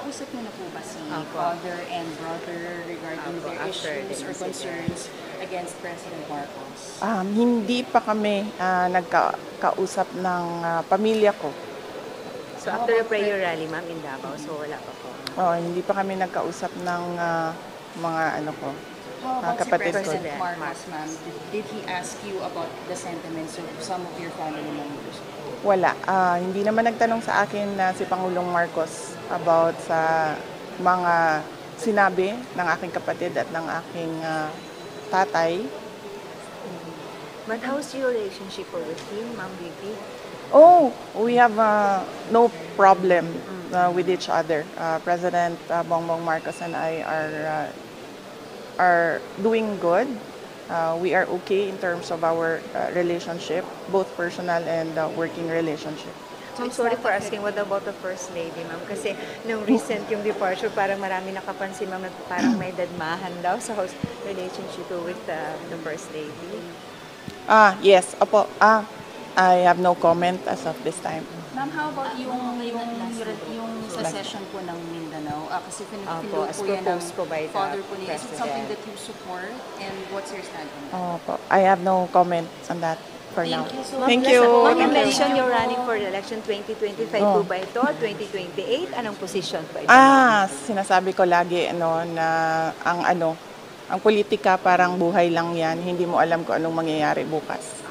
nakausap niyo na po ba si Opo. father and brother regarding Opo, their after the issues or incident. concerns against President Marcos? Hindi pa kami nagkausap ng pamilya ko. So after the prayer rally, ma'am, in Davao, so wala pa po. Hindi pa kami nagkausap ng mga ano ko. How about si kapatid ko. President Marcos, ma'am? Did he ask you about the sentiments of some of your family members? Wala. Hindi naman nagtanong sa akin na si Pangulong Marcos about sa mga sinabi ng aking kapatid at ng aking tatay. But how's your relationship po with him, Ma'am Vivi? We have no problem with each other. President Bongbong Marcos and I are doing good. We are okay in terms of our relationship, both personal and working relationship. I'm sorry for asking, what about the First Lady, ma'am? Kasi nung recent yung departure, parang marami nakapansin, ma'am, na parang may dadmahan daw sa house relationship with the First Lady. Yes, opo. I have no comment as of this time. Ma'am, how about yung sa session po ng Mindanao? Kasi Opo, pinag-float as po yan ng proposed po by the father po niya. Is it something President. that you support? And what's your stand on that? Opo. I have no comment on that for now. Thank you so Thank much. you. Ma'am, you Thank you. mentioned you're running for election 2025 po ba ito? 2028? Anong position po ito? Sinasabi ko lagi na ang politika parang buhay lang yan. Hindi mo alam kung anong mangyayari bukas.